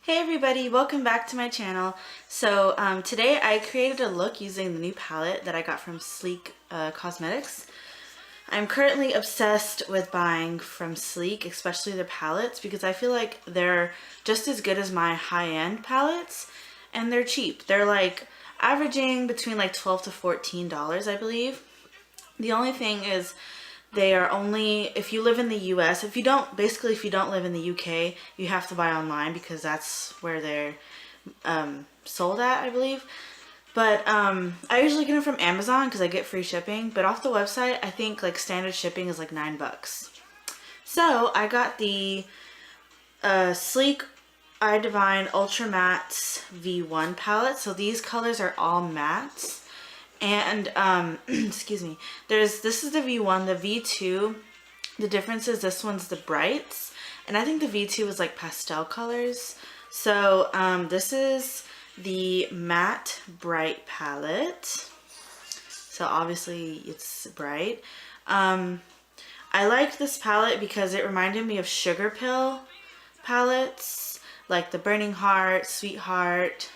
Hey everybody, welcome back to my channel. So today I created a look using the new palette that I got from Sleek Cosmetics. I'm currently obsessed with buying from Sleek, especially their palettes, because I feel like they're just as good as my high-end palettes and they're cheap. They're like averaging between like $12 to $14, I believe. The only thing is they are only, if you live in the US, if you don't live in the UK, you have to buy online because that's where they're sold at, I believe. But I usually get them from Amazon because I get free shipping. But off the website, I think like standard shipping is like $9. So I got the Sleek Eye Divine Ultra Matte V1 palette. So these colors are all mattes. And excuse me, this is the V1, the V2, the difference is this one's the brights, and I think the V2 is like pastel colors. So this is the matte bright palette, so obviously it's bright. I liked this palette because it reminded me of Sugar Pill palettes, like the Burning Heart, Sweetheart,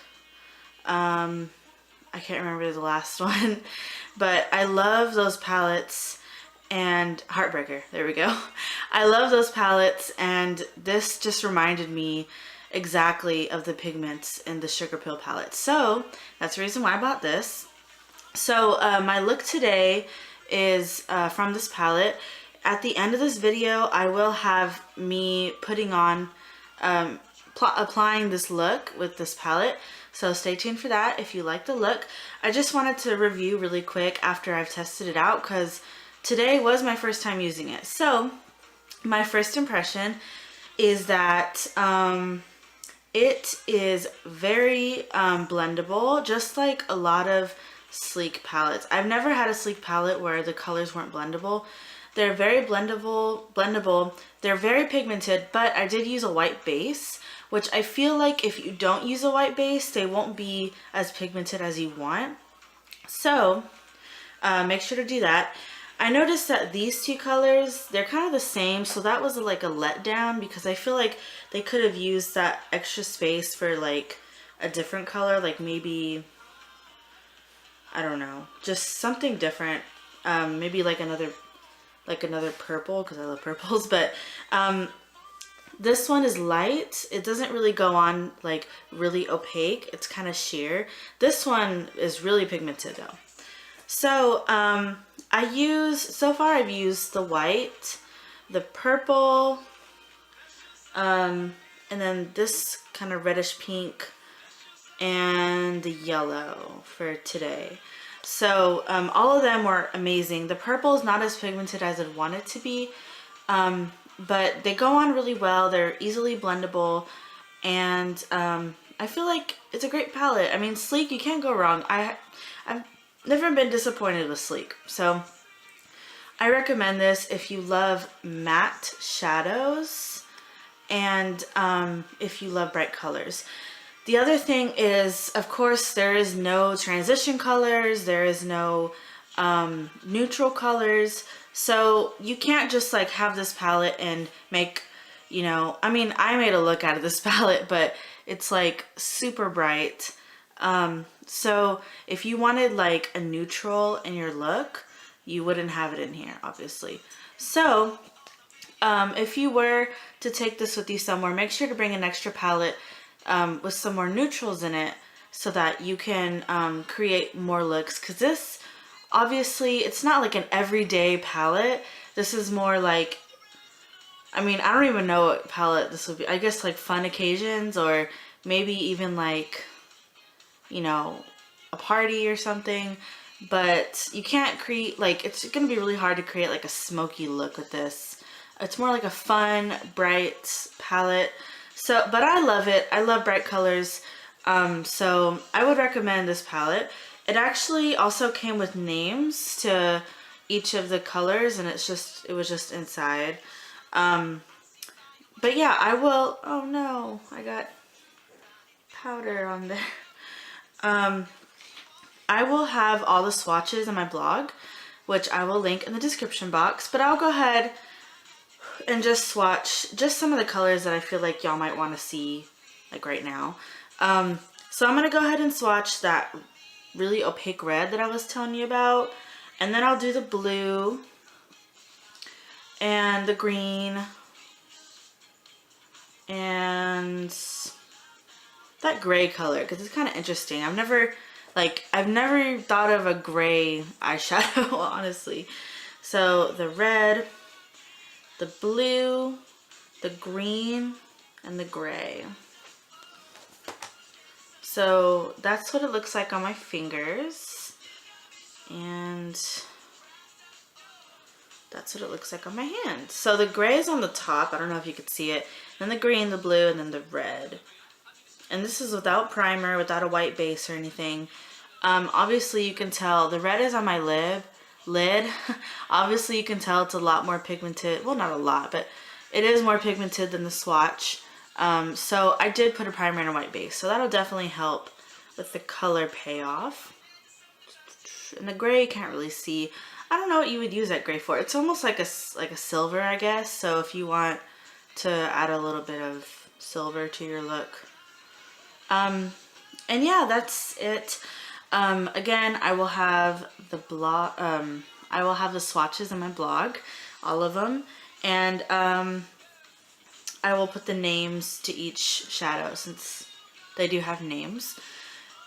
I can't remember the last one, but I love those palettes, and Heartbreaker, there we go. I love those palettes, and this just reminded me exactly of the pigments in the Sugar Pill palette. So that's the reason why I bought this. So my look today is from this palette. At the end of this video, I will have me putting on, applying this look with this palette. So stay tuned for that if you like the look. I just wanted to review really quick after I've tested it out because today was my first time using it. So my first impression is that it is very blendable, just like a lot of Sleek palettes. I've never had a Sleek palette where the colors weren't blendable. They're very blendable. They're very pigmented, but I did use a white base, which I feel like if you don't use a white base, they won't be as pigmented as you want. So make sure to do that. I noticed that these two colors, they're kind of the same, so that was like a letdown because I feel like they could have used that extra space for like a different color, like maybe, I don't know, just something different. Maybe like another purple, because I love purples, but this one is light. It doesn't really go on like really opaque. It's kind of sheer. This one is really pigmented though. So so far I've used the white, the purple, and then this kind of reddish pink, and the yellow for today. So all of them were amazing. The purple is not as pigmented as I'd want it to be, but they go on really well. They're easily blendable, and I feel like it's a great palette. I mean, Sleek, you can't go wrong. I've never been disappointed with Sleek, so I recommend this if you love matte shadows and if you love bright colors. The other thing is, of course, there is no transition colors, there is no neutral colors, so you can't just like have this palette and make, you know, I mean, I made a look out of this palette, but it's like super bright. So if you wanted like a neutral in your look, you wouldn't have it in here, obviously. So if you were to take this with you somewhere, make sure to bring an extra palette with some more neutrals in it so that you can create more looks, because this, obviously, it's not like an everyday palette. This is more like, I mean, I don't even know what palette this would be. I guess like fun occasions, or maybe even like, you know, a party or something. But you can't create, like, it's gonna be really hard to create like a smoky look with this. It's more like a fun, bright palette. So, but I love it. I love bright colors. So I would recommend this palette. It actually also came with names to each of the colors, and it was just inside. But yeah, I will, oh no, I got powder on there. I will have all the swatches on my blog, which I will link in the description box, but I'll go ahead and just swatch just some of the colors that I feel like y'all might want to see like right now. So I'm gonna go ahead and swatch that really opaque red that I was telling you about, and then I'll do the blue and the green and that gray color, because it's kind of interesting. I've never thought of a gray eyeshadow, honestly. So the red, the blue, the green, and the gray. So that's what it looks like on my fingers, and that's what it looks like on my hand. So the gray is on the top, I don't know if you could see it, then the green, the blue, and then the red. And this is without primer, without a white base or anything. Obviously you can tell the red is on my lid. Obviously you can tell it's a lot more pigmented, well, not a lot, but it is more pigmented than the swatch. So I did put a primer and a white base, so that'll definitely help with the color payoff. And the gray you can't really see. I don't know what you would use that gray for. It's almost like a silver, I guess. So if you want to add a little bit of silver to your look. And yeah, that's it. Again, I will have the blog. I will have the swatches in my blog, all of them, and I will put the names to each shadow since they do have names.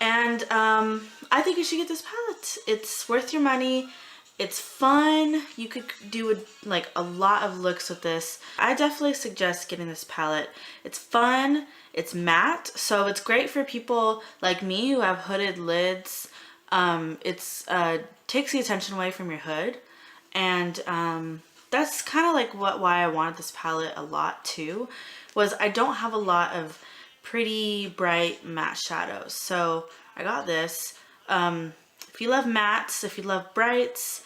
And I think you should get this palette. It's worth your money. It's fun. You could do a lot of looks with this. I definitely suggest getting this palette. It's fun. It's matte, so it's great for people like me who have hooded lids. It's takes the attention away from your hood, and that's kind of like why I wanted this palette a lot too, was I don't have a lot of pretty bright matte shadows. So I got this. If you love mattes, if you love brights,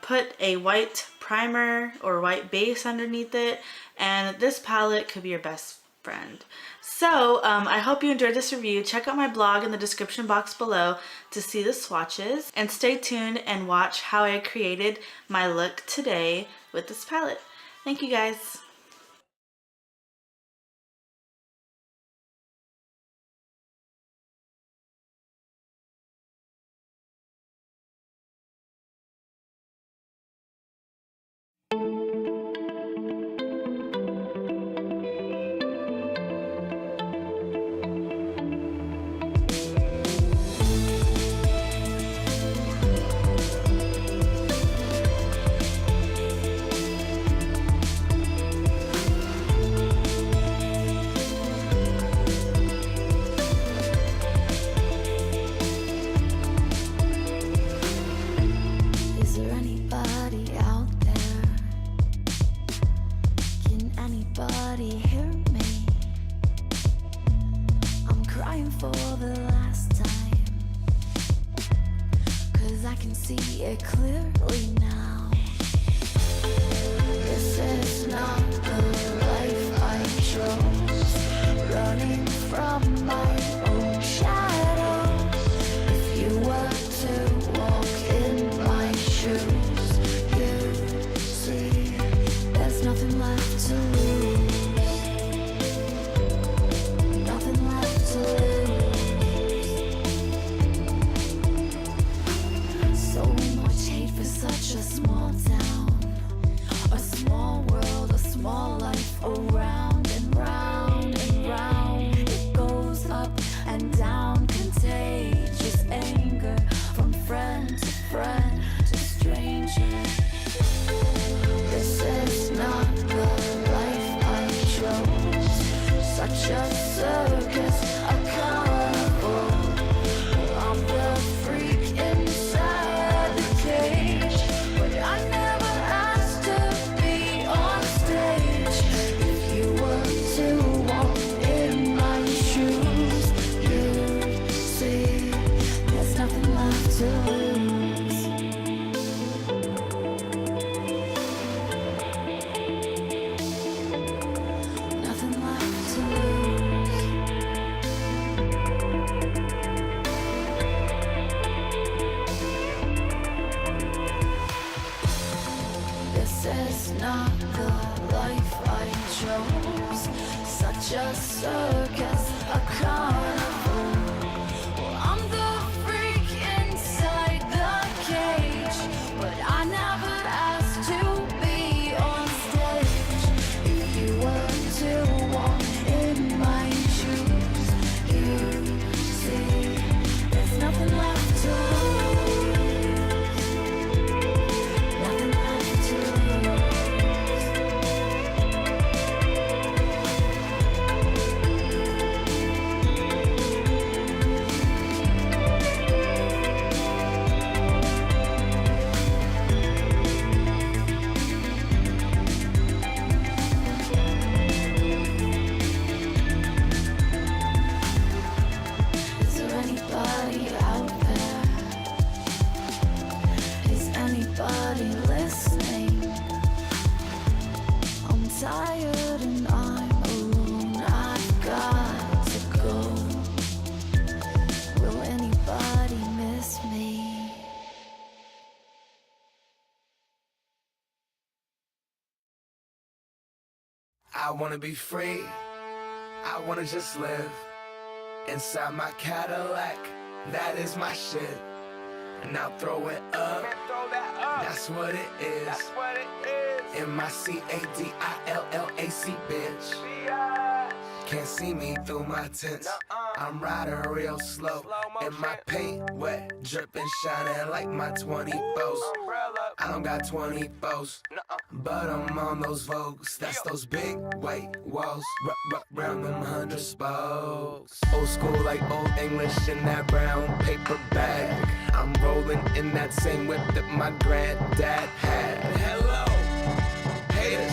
put a white primer or white base underneath it, and this palette could be your best friend. So I hope you enjoyed this review. Check out my blog in the description box below to see the swatches, and stay tuned and watch how I created my look today with this palette. Thank you guys. See it clearly now. This is not the life I chose, running from my own shadow. If you were to walk in my shoes, you'd see there's nothing left to lose. Nothing left to lose. Such a small town, a small world, a small life around and round and round. It goes up and down, contagious anger from friend to friend to stranger. This is not the life I chose. Such a circus, a carnival. I'm the freak inside the cage. I never asked to be on stage. If you were to walk in my shoes, you'd see there's nothing left to lose. Nothing left to lose. a circus, a carnival. Well, I'm the freak inside the cage, but I never asked to be on stage. If you were to walk in my shoes, you see there's nothing left to lose. Nothing left to lose. Is there anybody out there? Is anybody listening? I'm tired and I'm alone. I've got to go. Will anybody miss me? I wanna be free, I wanna just live inside my Cadillac, that is my shit. And I'll throw it up, that's what it is. M-I-C-A-D-I-L-L-A-C, bitch. Can't see me through my tints, I'm riding real slow. And my paint wet, dripping, shining like my 24s. I don't got 24s, but I'm on those Vogues. That's those big white walls, round them 100 spokes. Old school like old English in that brown paper bag. I'm rolling in that same whip that my granddad had. Hello, haters,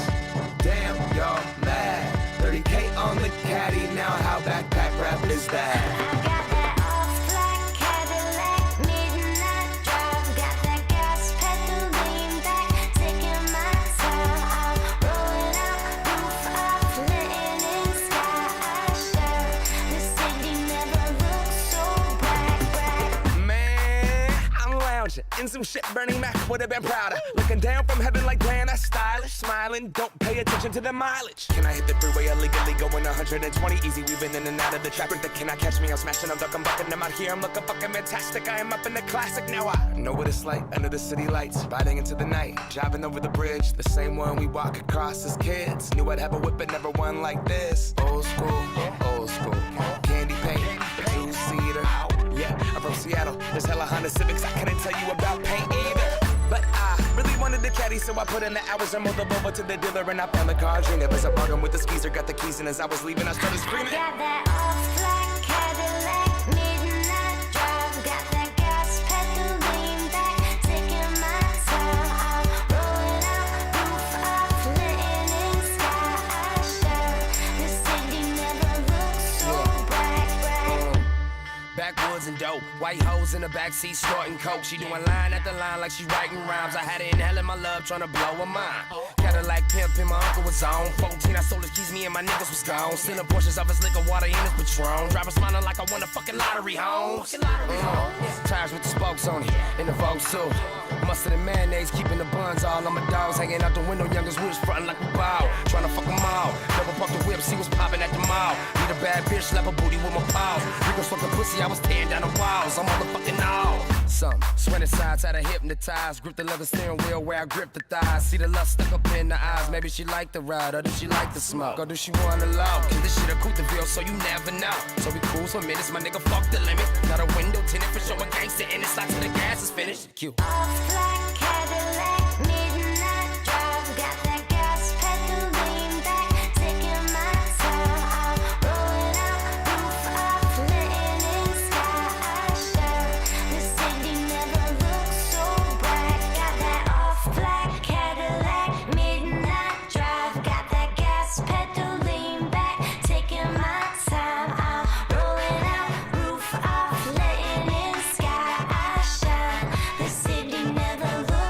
damn y'all mad. 30K on the caddy, now how backpack rap is that? I got that off-black Cadillac, midnight drive. Got that gas pedal lean back, taking my time. I'm rolling out, roof up, flitting in sky. I share the city never looks so bright. Man, I'm lounging in some shit Bernie Mac would've been prouder. Looking down from heaven like man, that's stylish. Smiling, don't pay attention to the mileage. Can I hit the freeway illegally going 120 easy, weaving in and out of the traffic? That cannot catch me, I'm smashing, I'm ducking, bucking. I'm out here, I'm looking fucking fantastic. I am up in the classic, now I know what it's like under the city lights, riding into the night, driving over the bridge, the same one we walk across as kids. Knew I'd have a whip, but never one like this. Old school, candy paint, two-seater. Yeah, I'm from Seattle, there's hella Honda Civics, I couldn't tell you about paint either. But I really wanted the caddy, so I put in the hours and moved over to the dealer, and I found the car dream. It was a bargain with the skeezer, got the keys, and as I was leaving, I started screaming. Got that off-black Cadillac, midnight drive. Got that gas pedal lean back, taking my time. I'm rolling out, roof up, flitting in sky. I share the city never looks so bright. Backwoods and dope, white hoes in the backseat snorting coke. She doing line after line like she writing rhymes. I had her inhaling my love, trying to blow her mind. Cadillac pimpin', my uncle was on 14, I sold his keys, me and my niggas was gone. Stealing portions of his liquor, water in his Patron. Driver smiling like I won a fucking lottery, homes. Tires with the spokes on it, in the Vogue too. Mustard and mayonnaise, keeping the buns all on my dogs. Hanging out the window, youngest woods frontin' like we bow. Trying to fuck them all, double park the whip, see what's poppin' at the mall. Need a bad bitch, slap a booty with my paws. Rico's fucking pussy, I was tearing down the walls. I'm motherfucking all. Some sweating sides, had her hypnotized. Grip the leather steering wheel where I grip the thighs. See the lust stuck up in the eyes. Maybe she like the ride, or does she like the smoke? Or do she wanna love? Cause this shit a Couteville, so you never know. So we cruise for minutes, my nigga fuck the limit. Not a window tinted for showing gangsta in it. Slide till the gas is finished. Q. Off-black Cadillac, midnight drive. Got that gas pedal lean back, taking my time. I'm rolling out, roof up, flitting in sky. I share the city never looks so bright. Got that off-black Cadillac, midnight drive. Got that gas pedal lean back, taking my time. I'm rolling out, roof up, flitting in sky. I shine, the city never looks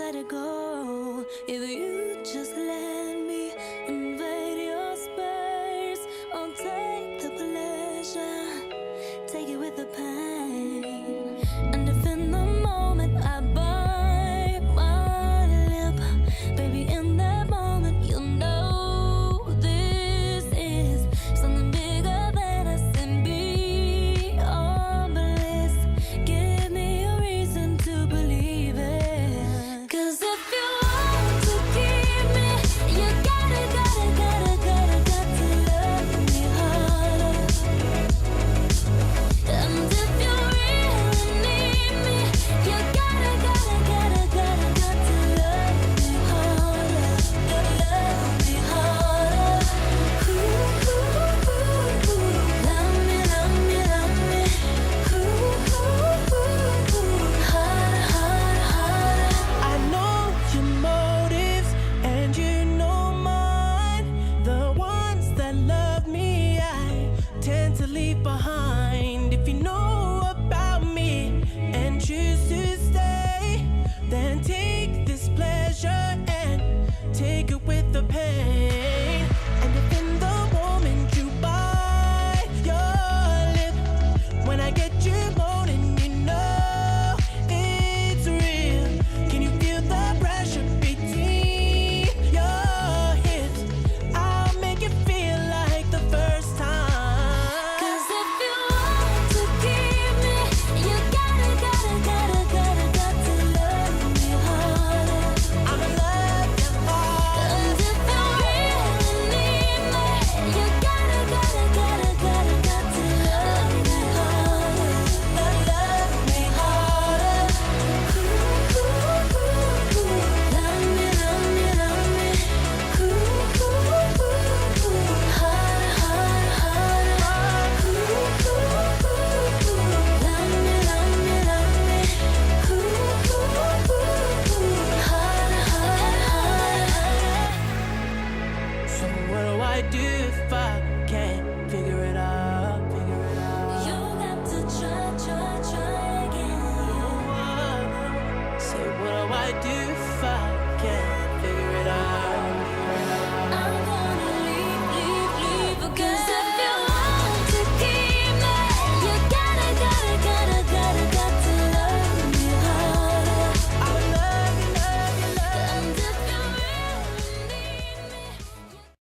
let it go. If you just let me invade your space, I'll take the pleasure, take it with the pain.